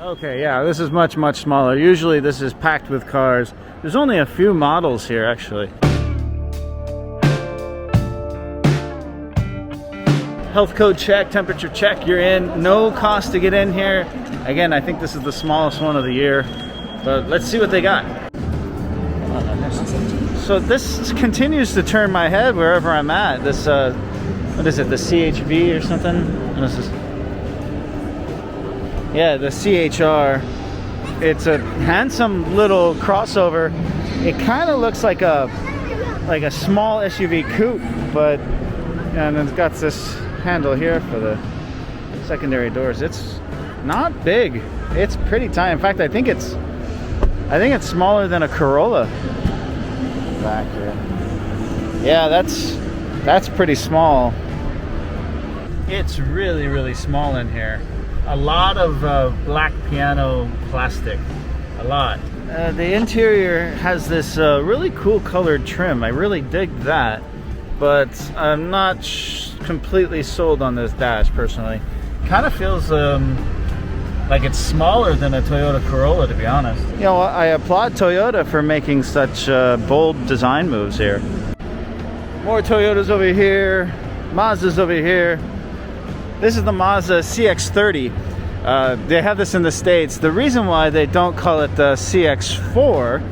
Okay, yeah, this is much smaller. Usually this is packed with cars. There's only a few models here, actually. Health code check, temperature check, you're in. No cost to get in here. Again, I think this is the smallest one of the year, but let's see what they got. So this continues to turn my head wherever I'm at. This, what is it, the CHV or something? This is, yeah, the CHR. It's a handsome little crossover. It kind of looks like a small SUV coupe, but, and it's got this handle here for the secondary doors. It's not big. It's pretty tiny. In fact, I think it's smaller than a Corolla back here. Yeah, that's pretty small. It's really small in here. A lot of black piano plastic. A lot. The interior has this really cool colored trim. I really dig that, but I'm not completely sold on this dash personally. Kind of feels like it's smaller than a Toyota Corolla, to be honest. You know, I applaud Toyota for making such bold design moves here. More Toyotas over here, Mazdas over here. This is the Mazda CX-30. They have this in the States. The reason why they don't call it the CX-4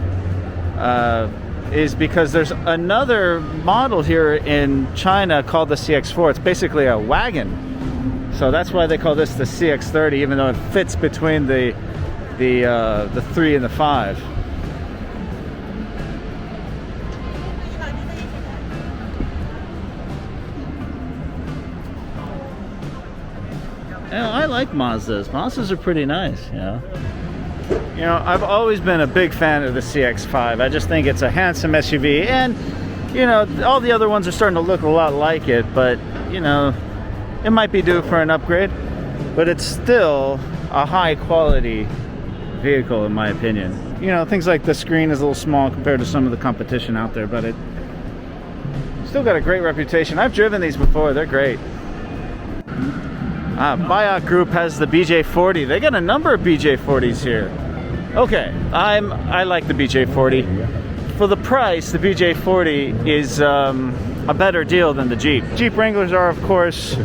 is because there's another model here in China called the CX-4. It's basically a wagon. So that's why they call this the CX-30, even though it fits between the 3 and the 5. You know, I like Mazdas. Mazdas are pretty nice, you know. You know, I've always been a big fan of the CX-5. I just think it's a handsome SUV, and you know, all the other ones are starting to look a lot like it, but you know, it might be due for an upgrade, but it's still a high quality vehicle in my opinion. You know, things like the screen is a little small compared to some of the competition out there, but it still got a great reputation. I've driven these before, they're great. BAIC Group has the BJ40. They got a number of BJ40s here. Okay, I like the BJ40. For the price, the BJ40 is a better deal than the Jeep. Jeep Wranglers are, of course,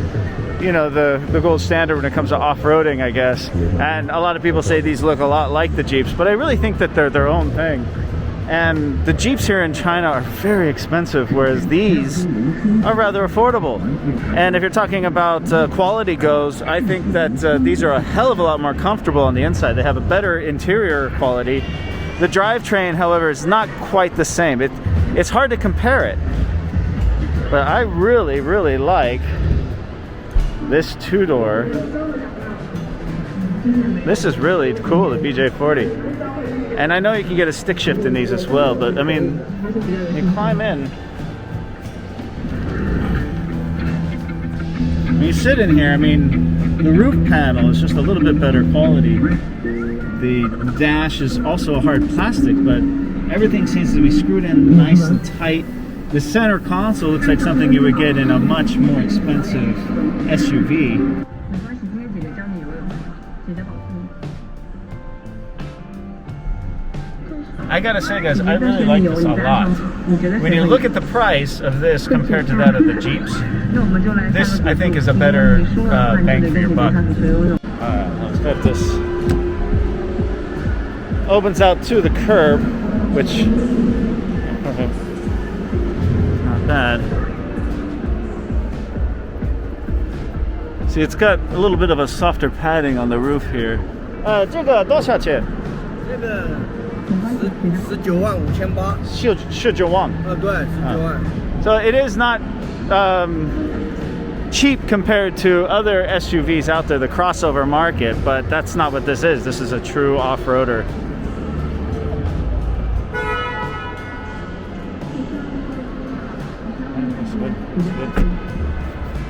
you know, the gold standard when it comes to off-roading, I guess. And a lot of people say these look a lot like the Jeeps, but I really think that they're their own thing. And the Jeeps here in China are very expensive, whereas these are rather affordable. And if you're talking about quality goes, I think that these are a hell of a lot more comfortable on the inside. They have a better interior quality. The drivetrain, however, is not quite the same. It's hard to compare it. But I really like this two-door. This is really cool, the BJ40. And I know you can get a stick shift in these as well, but I mean, you climb in. When you sit in here, I mean, the roof panel is just a little bit better quality. The dash is also a hard plastic, but everything seems to be screwed in nice and tight. The center console looks like something you would get in a much more expensive SUV. I gotta say, guys, I really like this a lot. When you look at the price of this compared to that of the Jeeps, this, I think, is a better bang for your buck. Let's put this. Opens out to the curb, which, not bad. See, it's got a little bit of a softer padding on the roof here. 这个多少钱？这个195800。19万。对，19万。So it is not cheap compared to other SUVs out there, the crossover market, but that's not what this is. This is a true off-roader.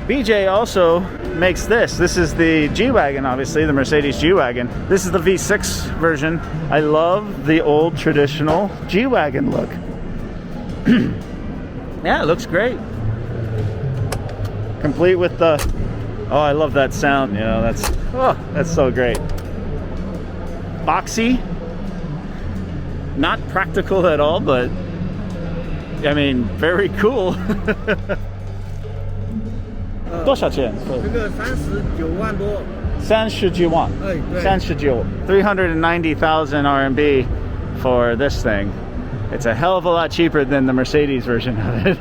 BJ also makes this. This is the G-Wagon, obviously, the Mercedes G-Wagon. This is the V6 version. I love the old traditional G-Wagon look. Yeah, it looks great. Complete with the, oh, I love that sound, you know, that's so great. boxy, not practical at all, but I mean, very cool. 多少钱？这个39万多。39万。39. 390,000 RMB for this thing. It's a hell of a lot cheaper than the Mercedes version of it.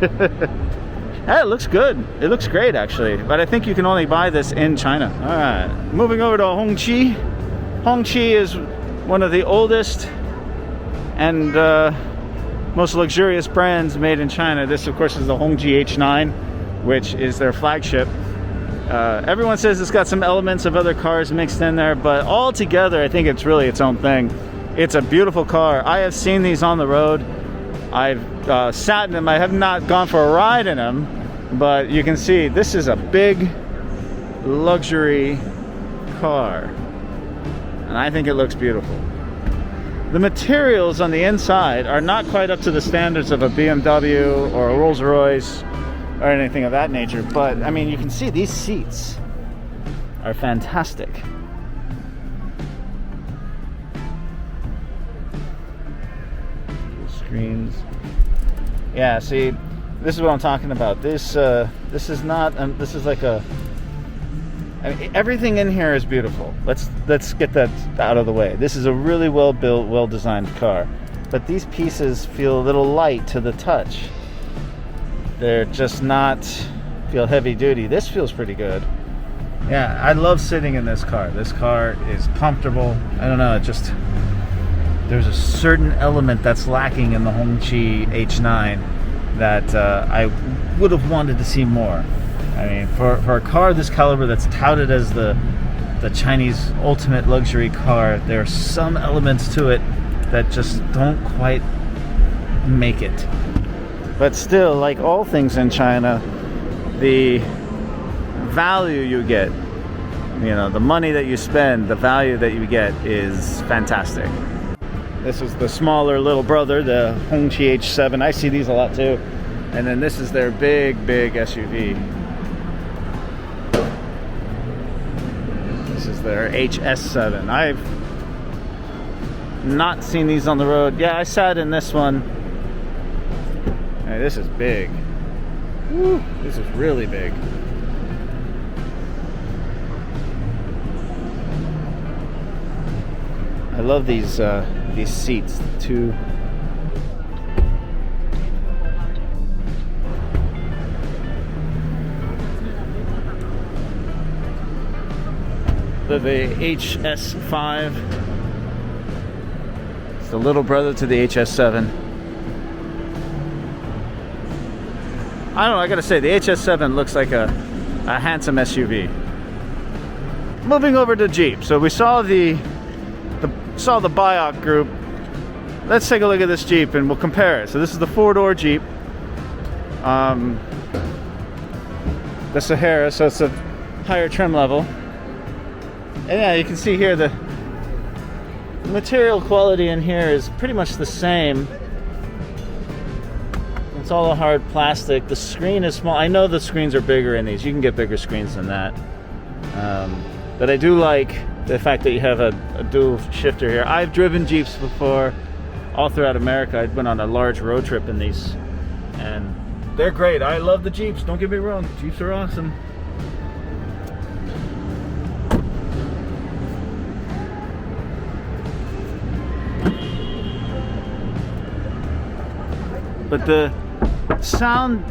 Hey, it looks good. It looks great, actually. But I think you can only buy this in China. All right. Moving over to Hongqi. Hongqi is one of the oldest and most luxurious brands made in China. This, of course, is the Hongqi H9, which is their flagship. Everyone says it's got some elements of other cars mixed in there, but all together, I think it's really its own thing. It's a beautiful car. I have seen these on the road. I've sat in them. I have not gone for a ride in them, but you can see this is a big luxury car, and I think it looks beautiful. The materials on the inside are not quite up to the standards of a BMW or a Rolls-Royce or anything of that nature, but I mean, you can see these seats are fantastic. Screens. Yeah, see, this is what I'm talking about. This is not this is like a, I mean, everything in here is beautiful. Let's get that out of the way. This is a really well built, well designed car, but these pieces feel a little light to the touch. They're just not feel heavy duty. This feels pretty good. Yeah, I love sitting in this car. This car is comfortable. I don't know, it just, there's a certain element that's lacking in the Hongqi H9 that I would have wanted to see more. I mean, for a car this caliber that's touted as the Chinese ultimate luxury car, there are some elements to it that just don't quite make it. But still, like all things in China, the value you get, you know, the money that you spend, the value that you get is fantastic. This is the smaller little brother, the Hongqi H7. I see these a lot too. And then this is their big SUV. This is their HS7. I've not seen these on the road. Yeah, I sat in this one. Hey, this is big. Woo, this is really big. I love these seats too. The HS5. It's the little brother to the HS7. I don't know, I gotta say, the HS7 looks like a handsome SUV. Moving over to Jeep. So we saw the BAIC group. Let's take a look at this Jeep and we'll compare it. So this is the four-door Jeep. The Sahara, so it's a higher trim level. And yeah, you can see here the material quality in here is pretty much the same. It's all a hard plastic. The screen is small. I know the screens are bigger in these. You can get bigger screens than that. But I do like the fact that you have a dual shifter here. I've driven Jeeps before, all throughout America. I went on a large road trip in these, and they're great. I love the Jeeps, don't get me wrong. Jeeps are awesome. But the sound,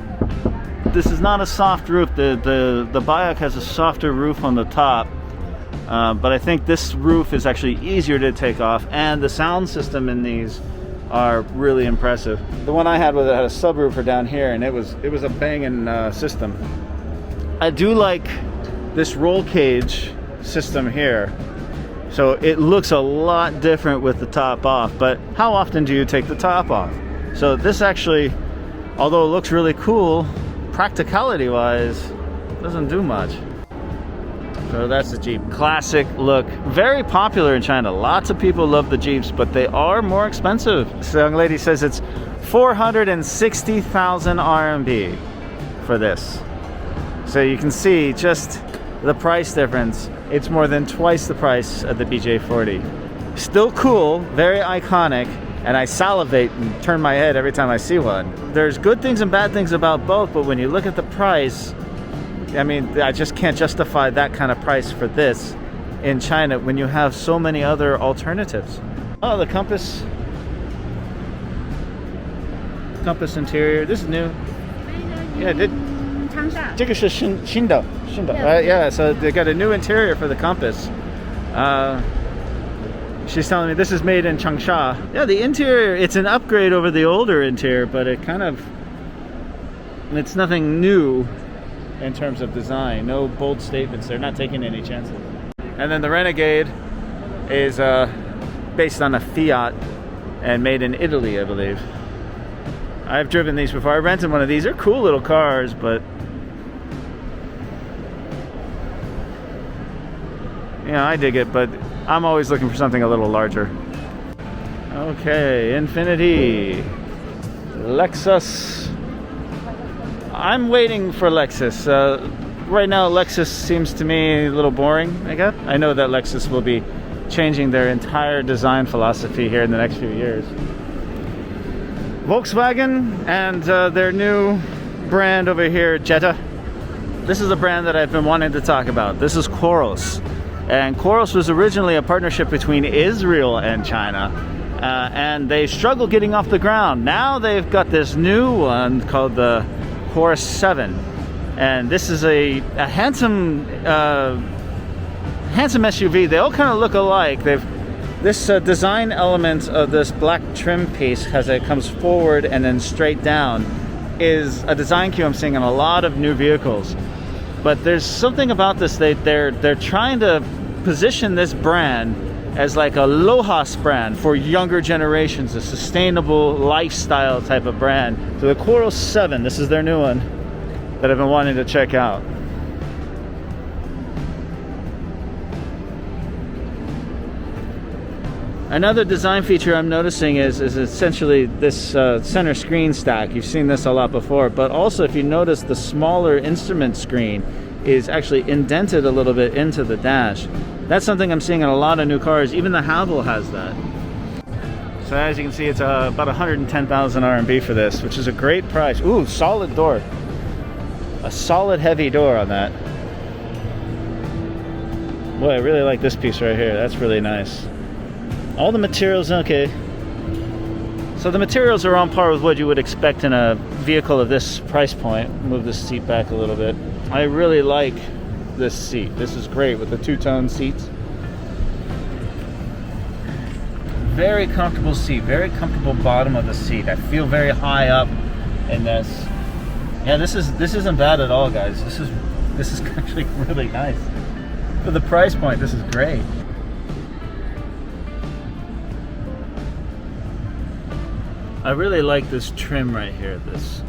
this is not a soft roof. The BAIC has a softer roof on the top. But I think this roof is actually easier to take off, and the sound system in these are really impressive. The one I had with it had a subwoofer down here, and it was a banging system. I do like this roll cage system here, so it looks a lot different with the top off. But how often do you take the top off? So this actually, although it looks really cool, practicality wise, doesn't do much. So that's the Jeep. Classic look. Very popular in China. Lots of people love the Jeeps, but they are more expensive. This young lady says it's 460,000 RMB for this. So you can see just the price difference. It's more than twice the price of the BJ40. Still cool, very iconic, and I salivate and turn my head every time I see one. There's good things and bad things about both, but when you look at the price, I mean, I just can't justify that kind of price for this in China when you have so many other alternatives. Oh, the compass interior. This is new. Yeah, this is 新的. Yeah, so they got a new interior for the compass. She's telling me this is made in Changsha. Yeah, the interior, it's an upgrade over the older interior, but it's nothing new in terms of design. No bold statements. They're not taking any chances. And then the Renegade is based on a Fiat and made in Italy, I believe. I've driven these before. I rented one of these. They're cool little cars, but yeah, I dig it, but I'm always looking for something a little larger. Okay, Infiniti, Lexus. I'm waiting for Lexus. Right now, Lexus seems to me a little boring, I guess. I know that Lexus will be changing their entire design philosophy here in the next few years. Volkswagen and their new brand over here, Jetta. This is a brand that I've been wanting to talk about. This is Qoros. And Qoros was originally a partnership between Israel and China. And they struggled getting off the ground. Now they've got this new one called the Qoros 7. And this is a handsome SUV. They all kind of look alike. This design element of this black trim piece, as it comes forward and then straight down, is a design cue I'm seeing in a lot of new vehicles. But there's something about this. They're trying to position this brand as like a Lohas brand for younger generations, a sustainable lifestyle type of brand. So the Qoros 7, this is their new one that I've been wanting to check out. Another design feature I'm noticing is essentially this center screen stack. You've seen this a lot before, but also if you notice, the smaller instrument screen is actually indented a little bit into the dash. That's something I'm seeing in a lot of new cars. Even the Haval has that. So as you can see, it's about 110,000 RMB for this, which is a great price. Ooh, solid door. A solid heavy door on that. Boy, I really like this piece right here. That's really nice. All the materials, okay. So the materials are on par with what you would expect in a vehicle of this price point. Move this seat back a little bit. I really like this seat. This is great with the two-tone seats. Very comfortable seat, very comfortable bottom of the seat. I feel very high up in this. Yeah, this isn't bad at all, guys. This is actually really nice. For the price point, this is great. I really like this trim right here, this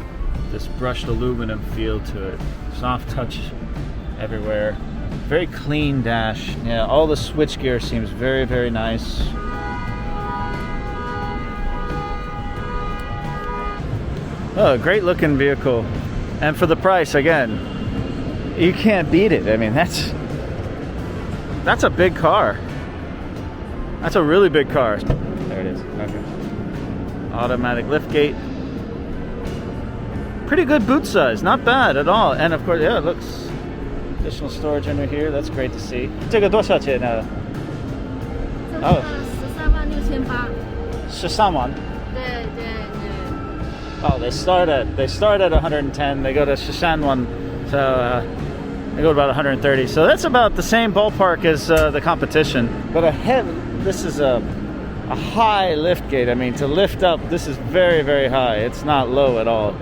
brushed aluminum feel to it. Soft touch everywhere. Very clean dash. Yeah, all the switch gear seems very, very nice. Oh, great looking vehicle. And for the price, again, you can't beat it. I mean, that's a big car. That's a really big car. There it is. Okay. Automatic lift gate. Pretty good boot size, not bad at all. And of course, yeah, it looks additional storage under here. That's great to see. 这个多少钱呢？哦，13万。对对对。Oh, they start at 110. They go to 13万, so they go to about 130. So that's about the same ballpark as the competition. But this is a high lift gate. I mean, to lift up, this is very, very high. It's not low at all.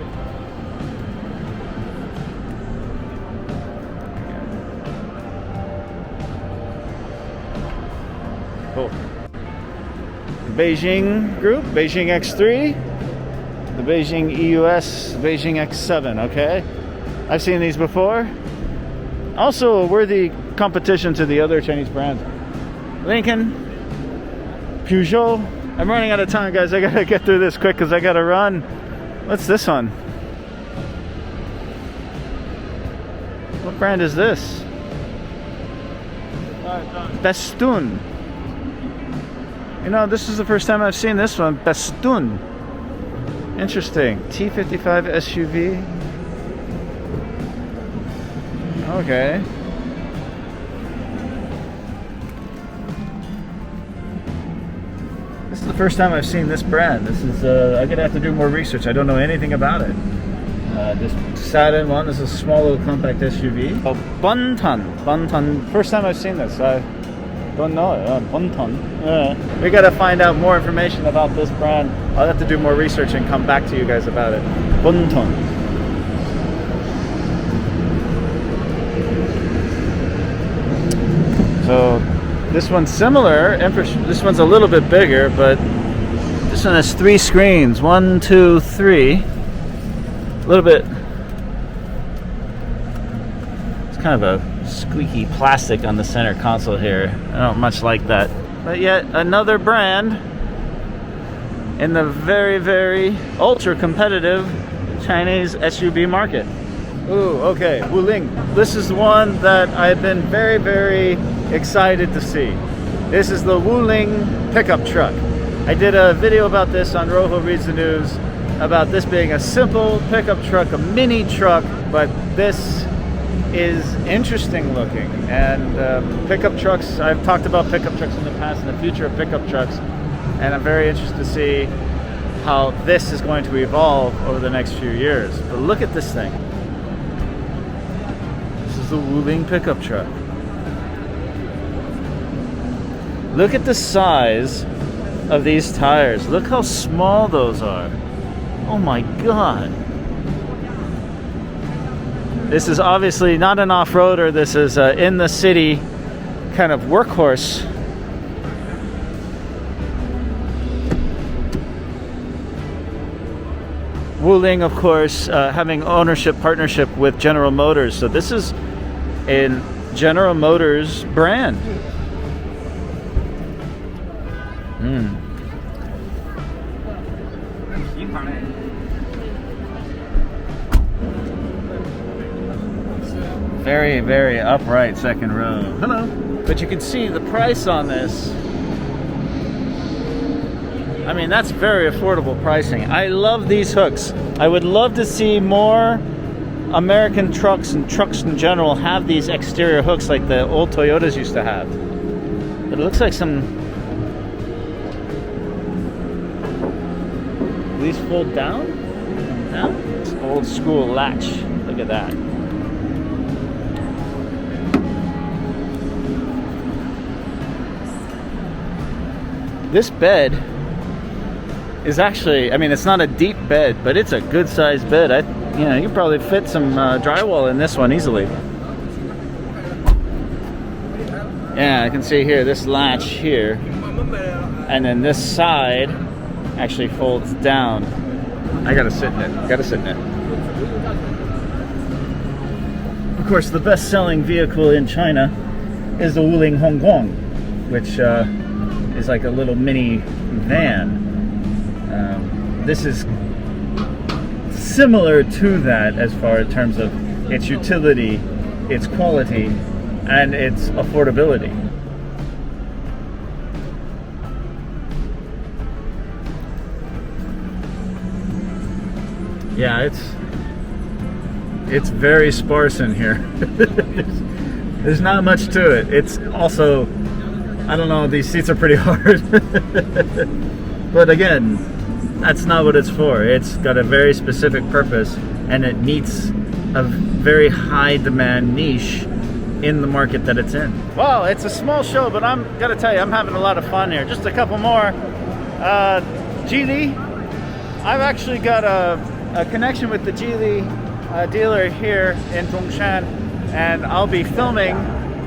Cool. Beijing group, Beijing X3, the Beijing EUS, Beijing X7, okay? I've seen these before. Also a worthy competition to the other Chinese brands. Lincoln, Peugeot. I'm running out of time, guys. I gotta get through this quick because I gotta run. What's this one? What brand is this? Bestun. You know, this is the first time I've seen this one. Bestun. Interesting. T55 SUV. Okay. This is the first time I've seen this brand. This is, I'm gonna have to do more research. I don't know anything about it. This Saturn one is a small little compact SUV. Oh, Buntan. First time I've seen this. I don't know it. Buntan. We gotta find out more information about this brand. I'll have to do more research and come back to you guys about it. Buntan. So this one's similar. This one's a little bit bigger, but this one has 3 screens. 1, 2, 3. A little bit. It's kind of a squeaky plastic on the center console here. I don't much like that. But yet another brand in the very, very ultra competitive Chinese SUV market. Ooh, okay, Wuling. This is the one that I've been very, very excited to see. This is the Wuling pickup truck. I did a video about this on Rojo Reads the News, about this being a simple pickup truck, a mini truck, but this is interesting looking. And pickup trucks, I've talked about pickup trucks in the past and the future of pickup trucks, and I'm very interested to see how this is going to evolve over the next few years. But look at this thing. This is the Wuling pickup truck. Look at the size of these tires. Look how small those are. Oh my god. This is obviously not an off-roader. This is in the city kind of workhorse. Wuling, of course, having partnership with General Motors. So this is a General Motors brand. Very, very upright second row. Hello. But you can see the price on this. I mean, that's very affordable pricing. I love these hooks. I would love to see more American trucks and trucks in general have these exterior hooks like the old Toyotas used to have. But it looks like these fold down? Down? It's old school latch. Look at that. This bed is actually, I mean, it's not a deep bed, but it's a good sized bed. You probably fit some drywall in this one easily. Yeah, I can see here, this latch here, and then this side actually folds down. I gotta sit in it. Of course, the best-selling vehicle in China is the Wuling Hongqi, which is like a little mini van. This is similar to that as far in terms of its utility, its quality, and its affordability. Yeah, it's very sparse in here. There's not much to it. It's also, I don't know, these seats are pretty hard. But again, that's not what it's for. It's got a very specific purpose, and it meets a very high demand niche in the market that it's in. Well, it's a small show, but I'm gonna tell you, I'm having a lot of fun here. Just a couple more. Geely. I've actually got a connection with the Geely dealer here in Zhongshan, and I'll be filming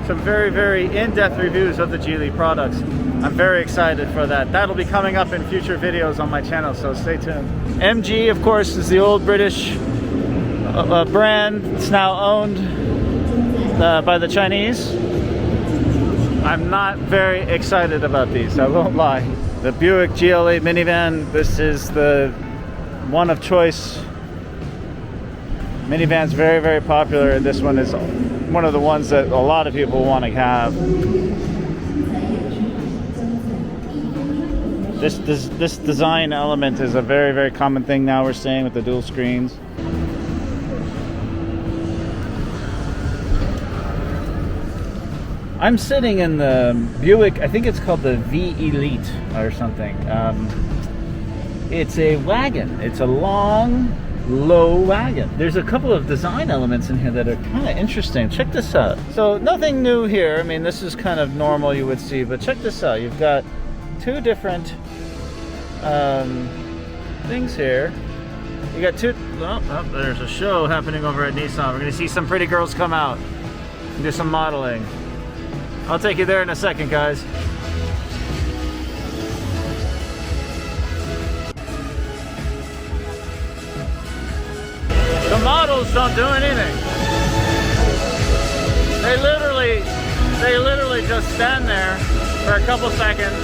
some very, very in-depth reviews of the Geely products. I'm very excited for that. That'll be coming up in future videos on my channel, so stay tuned. MG, of course, is the old British brand. It's now owned by the Chinese. I'm not very excited about these, I won't lie. The Buick GL8 minivan, this is the one of choice. Minivan's very, very popular, and this one is one of the ones that a lot of people want to have. This design element is a very, very common thing now we're seeing with the dual screens. I'm sitting in the Buick, I think it's called the V Elite or something. It's a wagon. It's a long, low wagon. There's a couple of design elements in here that are kind of interesting. Check this out. So nothing new here. I mean, this is kind of normal you would see, but check this out. You've got two different things here. You got two, oh, there's a show happening over at Nissan. We're gonna see some pretty girls come out and do some modeling. I'll take you there in a second, guys. The models don't do anything. They literally just stand there for a couple seconds.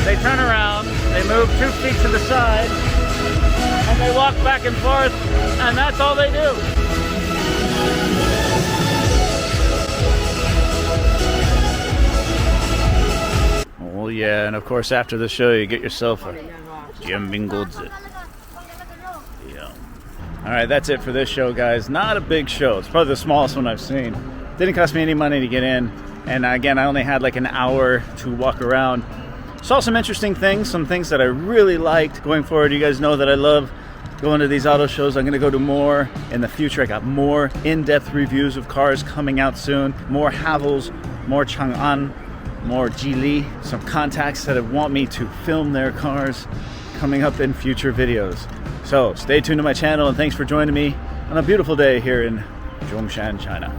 They turn around, they move 2 feet to the side, and they walk back and forth, and that's all they do. Oh yeah, and of course after the show you get yourself a Jianbinggodzi. Yeah. Alright, that's it for this show, guys. Not a big show. It's probably the smallest one I've seen. Didn't cost me any money to get in. And again, I only had like an hour to walk around. Saw some interesting things, some things that I really liked. Going forward, you guys know that I love going to these auto shows. I'm going to go to more in the future. I got more in-depth reviews of cars coming out soon. More Havels, more Chang'an, more Geely, some contacts that want me to film their cars coming up in future videos. So stay tuned to my channel and thanks for joining me on a beautiful day here in Zhongshan, China.